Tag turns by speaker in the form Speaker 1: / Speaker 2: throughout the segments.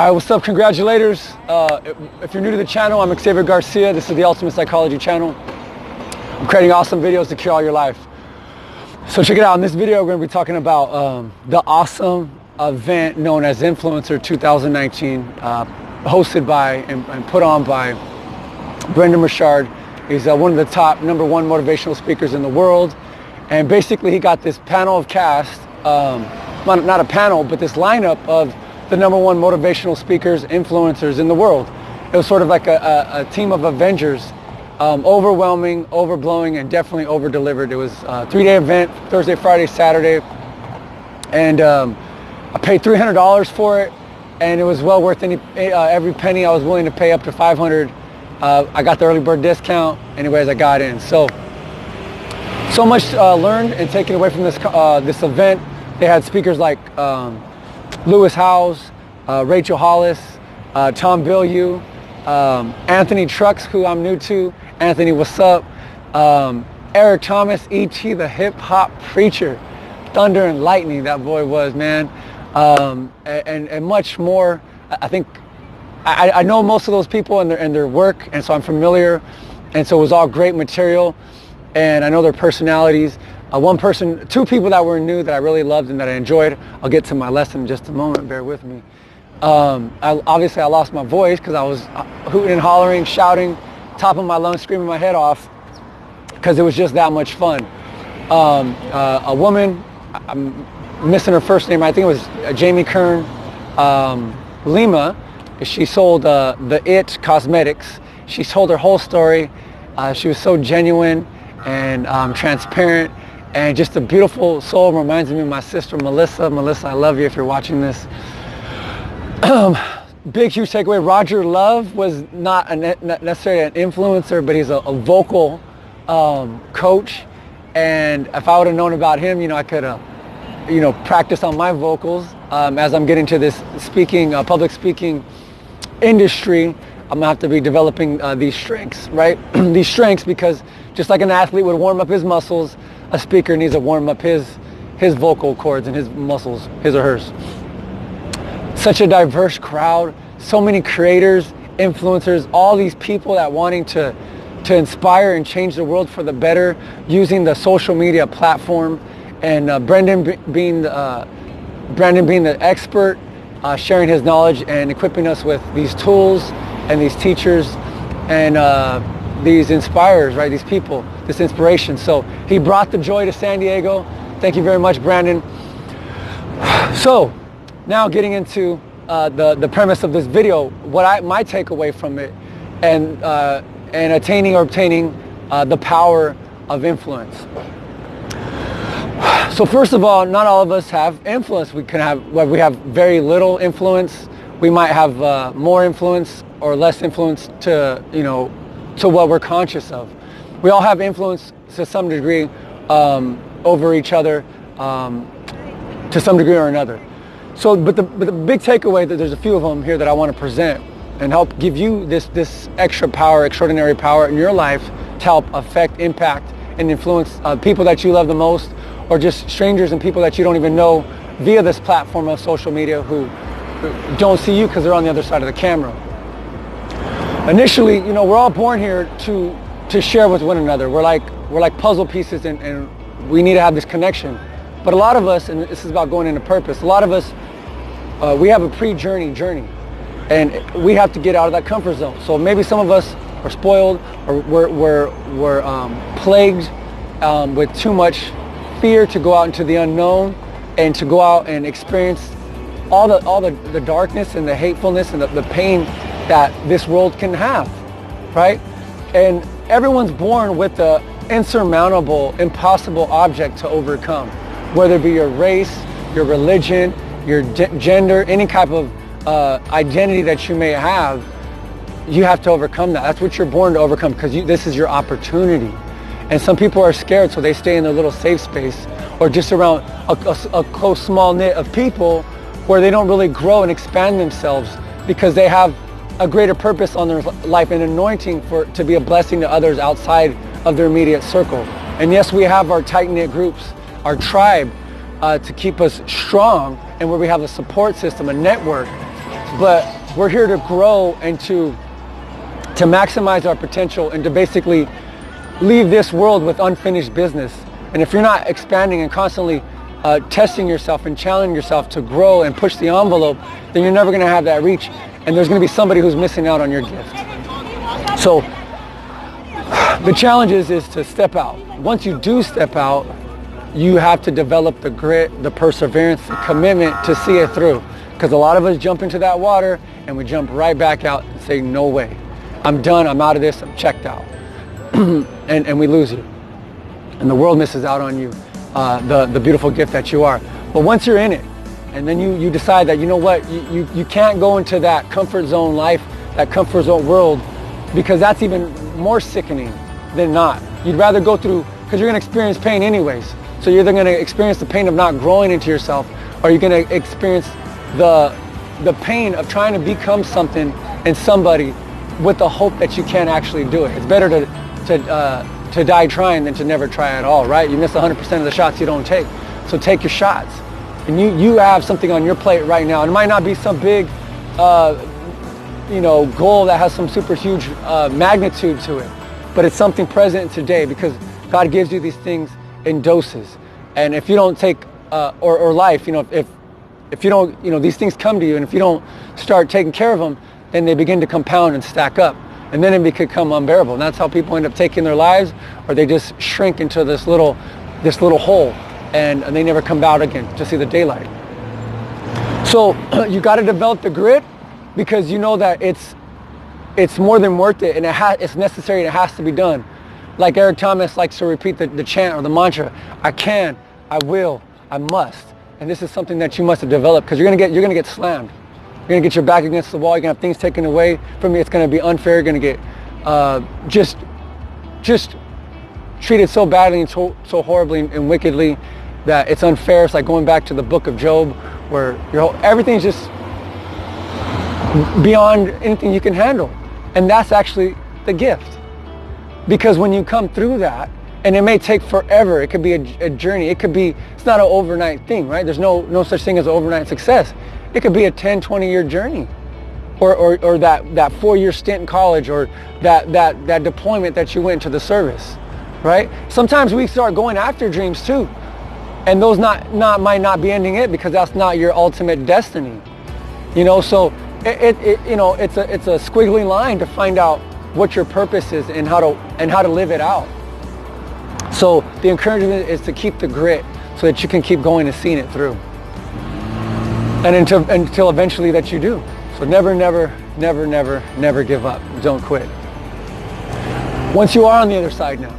Speaker 1: Alright, what's up, congratulators. If you're new to the channel, I'm Xavier Garcia. This is the Ultimate Psychology channel. I'm creating awesome videos to cure all your life. So check it out. In this video, we're going to be talking about the awesome event known as Influencer 2019, hosted by and put on by Brendan Burchard. He's one of the top #1 motivational speakers in the world. And basically, he got this panel of cast, not a panel, but this lineup of the #1 motivational speakers, influencers in the world. It was sort of like a team of Avengers, overwhelming, overblowing, and definitely over-delivered. It was a 3-day event, Thursday, Friday, Saturday, and I paid $300 for it, and it was well worth every penny. I was willing to pay up to $500. I got the early bird discount. Anyways, I got in. So much learned and taken away from this event. They had speakers like Lewis Howes, Rachel Hollis, Tom Bilyeu, Anthony Trucks, who I'm new to. Anthony, what's up? Eric Thomas, E.T. the hip hop preacher. Thunder and lightning, that boy was, man. And much more. I think I know most of those people and their work, and so I'm familiar. And so it was all great material, and I know their personalities. Two people that were new that I really loved and that I enjoyed. I'll get to my lesson in just a moment, bear with me. Obviously I lost my voice because I was hooting and hollering, shouting, top of my lungs, screaming my head off, because it was just that much fun. A woman, I'm missing her first name, I think it was Jamie Kern Lima. She sold the It Cosmetics. She told her whole story. She was so genuine and transparent, and just a beautiful soul. Reminds me of my sister Melissa. Melissa, I love you if you're watching this. Big, huge takeaway. Roger Love was not necessarily an influencer, but he's a vocal coach. And if I would have known about him, I could have, practiced on my vocals as I'm getting to this public speaking industry. I'm gonna have to be developing these strengths, right? These strengths, because just like an athlete would warm up his muscles, a speaker needs to warm up his vocal cords and his muscles, his or hers. Such a diverse crowd, so many creators, influencers, all these people that wanting to inspire and change the world for the better using the social media platform, and Brendan being the expert, sharing his knowledge and equipping us with these tools and these teachers and these inspirers, right? These people, this inspiration. So he brought the joy to San Diego. Thank you very much, Brandon. So now getting into the premise of this video, my takeaway from it, and obtaining the power of influence. So first of all, not all of us have influence. We have very little influence. We might have more influence or less influence to what we're conscious of. We all have influence to some degree over each other, to some degree or another. So, but the big takeaway, that there's a few of them here that I want to present and help give you this extra power, extraordinary power in your life to help affect, impact, and influence people that you love the most, or just strangers and people that you don't even know via this platform of social media who don't see you because they're on the other side of the camera. Initially, we're all born here to share with one another. We're like puzzle pieces, and we need to have this connection. But a lot of us, and this is about going into purpose, a lot of us, we have a pre-journey, and we have to get out of that comfort zone. So maybe some of us are spoiled, or we're plagued with too much fear to go out into the unknown and to go out and experience all the darkness and the hatefulness and the pain that this world can have, right? And everyone's born with the insurmountable, impossible object to overcome, whether it be your race, your religion, your gender, any type of identity that you may have. You have to overcome that. That's what you're born to overcome, because this is your opportunity. And some people are scared, so they stay in their little safe space, or just around a close, small knit of people where they don't really grow and expand themselves, because they have a greater purpose on their life and anointing to be a blessing to others outside of their immediate circle. And yes, we have our tight-knit groups, our tribe, to keep us strong, and where we have a support system, a network. But We're here to grow and to maximize our potential and to basically leave this world with unfinished business. And if you're not expanding and constantly testing yourself and challenging yourself to grow and push the envelope, then you're never going to have that reach. And there's going to be somebody who's missing out on your gift. So the challenge is to step out. Once you do step out, you have to develop the grit, the perseverance, the commitment to see it through. Because a lot of us jump into that water and we jump right back out and say, no way. I'm done, I'm out of this, I'm checked out. and we lose you. And the world misses out on you, the beautiful gift that you are. But once you're in it, and then you decide that, you know what, you can't go into that comfort zone life, that comfort zone world, because that's even more sickening than not. You'd rather go through, because you're going to experience pain anyways. So you're either going to experience the pain of not growing into yourself, or you're going to experience the pain of trying to become something and somebody with the hope that you can't actually do it. It's better to die trying than to never try at all, right? You miss 100% of the shots you don't take. So take your shots. And you have something on your plate right now. And it might not be some big goal that has some super huge magnitude to it, but it's something present today, because God gives you these things in doses. And if you don't take or life, if you don't, these things come to you, and if you don't start taking care of them, then they begin to compound and stack up, and then it can become unbearable. And that's how people end up taking their lives, or they just shrink into this little hole, and they never come out again to see the daylight. So you got to develop the grit, because you know that it's more than worth it, and it's necessary, and it has to be done. Like Eric Thomas likes to repeat the chant or the mantra: I can, I will, I must. And this is something that you must have developed, because you're gonna get slammed. You're gonna get your back against the wall. You're gonna have things taken away from you. It's gonna be unfair. You're gonna get just treated so badly and so horribly and wickedly that it's unfair. It's like going back to the book of Job, where everything's just beyond anything you can handle. And that's actually the gift. Because when you come through that, and it may take forever, it could be a journey, it's not an overnight thing, right? There's no such thing as an overnight success. It could be a 10, 20-year journey, or that 4-year stint in college, or that deployment that you went to the service, right? Sometimes we start going after dreams too, and those might not be ending it, because that's not your ultimate destiny, So it's a squiggly line to find out what your purpose is and how to live it out. So the encouragement is to keep the grit, so that you can keep going and seeing it through, and until eventually that you do. So never give up. Don't quit. Once you are on the other side now,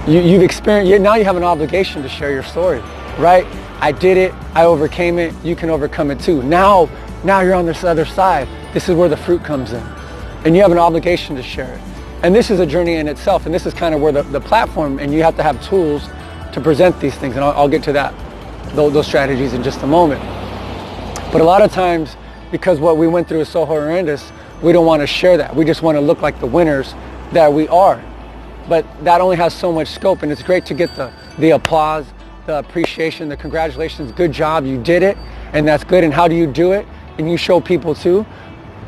Speaker 1: you've experienced. Now you have an obligation to share your story, right? I did it. I overcame it. You can overcome it too. Now you're on this other side. This is where the fruit comes in, and you have an obligation to share it. And this is a journey in itself, and this is kind of where the platform, and you have to have tools to present these things, and I'll get to that, those strategies in just a moment. But a lot of times, because what we went through is so horrendous, we don't want to share that. We just want to look like the winners that we are. But that only has so much scope, and it's great to get the applause, the appreciation, the congratulations, good job, you did it, and that's good. And how do you do it? And you show people too,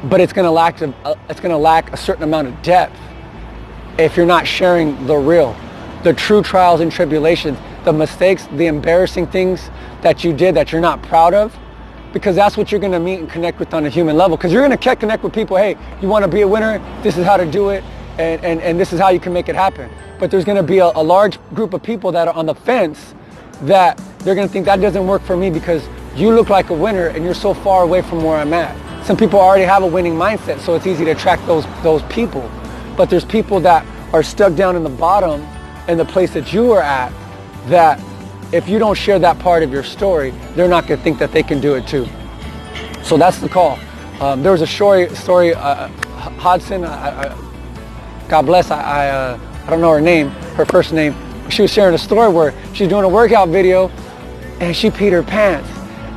Speaker 1: but it's going to lack a certain amount of depth if you're not sharing the real, the true trials and tribulations, the mistakes, the embarrassing things that you did that you're not proud of, because that's what you're going to meet and connect with on a human level. Because you're going to connect with people, hey, you want to be a winner, this is how to do it, and this is how you can make it happen. But there's going to be a large group of people that are on the fence, that they're going to think that doesn't work for me because you look like a winner and you're so far away from where I'm at. Some people already have a winning mindset, so it's easy to attract those people. But there's people that are stuck down in the bottom in the place that you are at, that if you don't share that part of your story, they're not going to think that they can do it too. So that's the call. There was a story, Hodson, God bless, I don't know her name, her first name. She was sharing a story where she's doing a workout video and she peed her pants.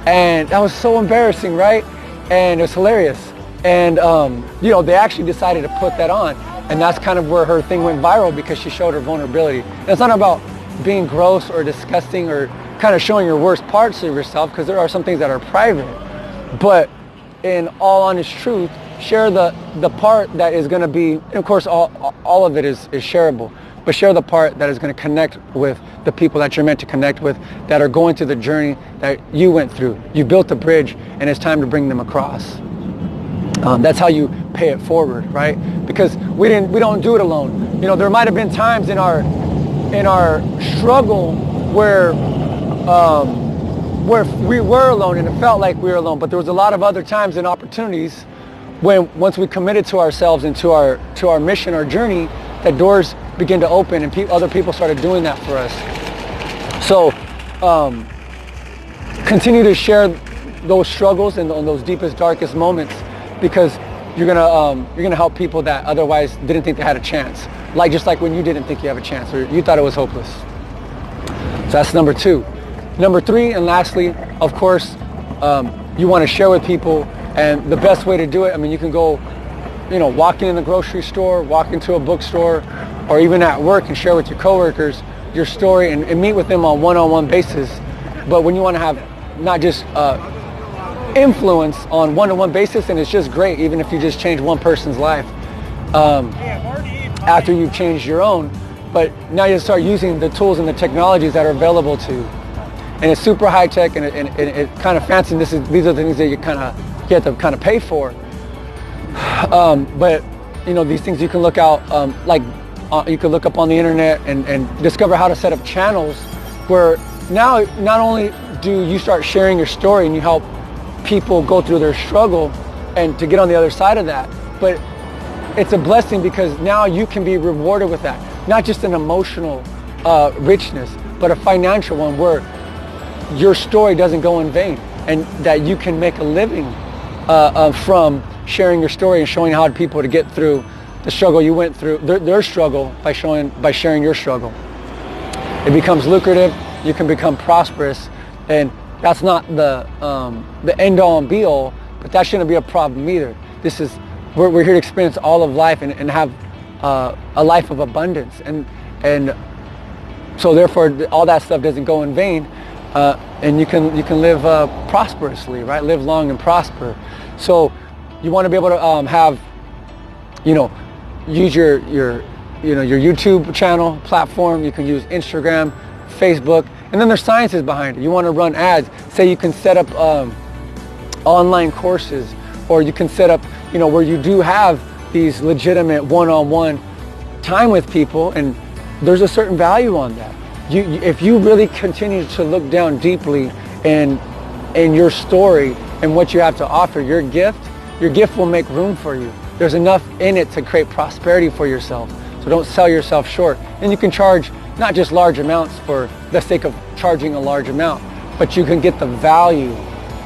Speaker 1: And that was so embarrassing, right? And it was hilarious. And, they actually decided to put that on. And that's kind of where her thing went viral, because she showed her vulnerability. And it's not about being gross or disgusting or kind of showing your worst parts of yourself, because there are some things that are private. But in all honest truth, share the part that is going to be, and of course all of it is shareable, but share the part that is going to connect with the people that you're meant to connect with, that are going through the journey that you went through. You built the bridge, and it's time to bring them across. That's how you pay it forward, right? Because we don't do it alone. You know, there might have been times in our struggle where we were alone and it felt like we were alone, but there was a lot of other times and opportunities when once we committed to ourselves and to our mission, our journey, that doors began to open and other people started doing that for us. So continue to share those struggles and those deepest, darkest moments, because you're gonna help people that otherwise didn't think they had a chance. Just like when you didn't think you have a chance, or you thought it was hopeless. So that's number 2. Number 3, and lastly, of course, you want to share with people, and the best way to do it, I mean, you can go, walking in the grocery store, walk into a bookstore, or even at work and share with your coworkers your story and meet with them on one-on-one basis. But when you want to have not just influence on one-on-one basis, and it's just great, even if you just change one person's life after you've changed your own, but now you start using the tools and the technologies that are available to you. And it's super high tech, and it's kind of fancy. These are the things that you have to kind of pay for. But these things you can look out, you can look up on the internet and discover how to set up channels where now not only do you start sharing your story and you help people go through their struggle and to get on the other side of that, but it's a blessing because now you can be rewarded with that. Not just an emotional richness, but a financial one where your story doesn't go in vain, and that you can make a living from sharing your story and showing how people to get through the struggle you went through, their struggle, by sharing your struggle. It becomes lucrative. You can become prosperous, and that's not the end all and be all, but that shouldn't be a problem either. We're here to experience all of life and have a life of abundance, and so therefore all that stuff doesn't go in vain, and you can live prosperously, right? Live long and prosper. So you want to be able to have, use your YouTube channel platform. You can use Instagram, Facebook, and then there's sciences behind it. You want to run ads. Say you can set up online courses, or you can set up, where you do have these legitimate one-on-one time with people, and there's a certain value on that. If you really continue to look down deeply in your story and what you have to offer, your gift will make room for you. There's enough in it to create prosperity for yourself. So don't sell yourself short. And you can charge not just large amounts for the sake of charging a large amount, but you can get the value,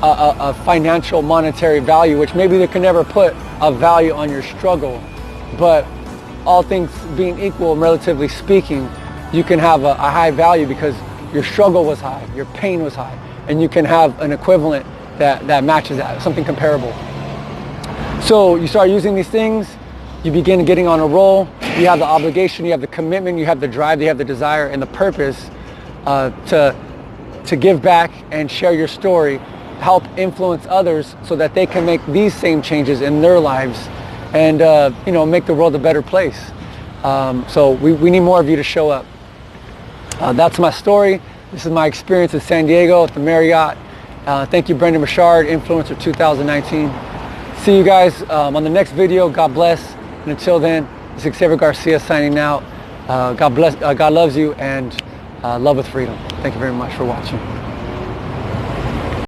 Speaker 1: a financial, monetary value, which maybe they can never put a value on your struggle. But all things being equal, relatively speaking, you can have a high value because your struggle was high, your pain was high, and you can have an equivalent that matches that, something comparable. So you start using these things, you begin getting on a roll, you have the obligation, you have the commitment, you have the drive, you have the desire and the purpose to give back and share your story, help influence others so that they can make these same changes in their lives and make the world a better place. So we need more of you to show up. That's my story. This is my experience in San Diego at the Marriott. Thank you, Brendan Burchard, Influencer 2019. See you guys on the next video. God bless. And until then, this is Xavier Garcia signing out. God bless. God loves you, and love with freedom. Thank you very much for watching.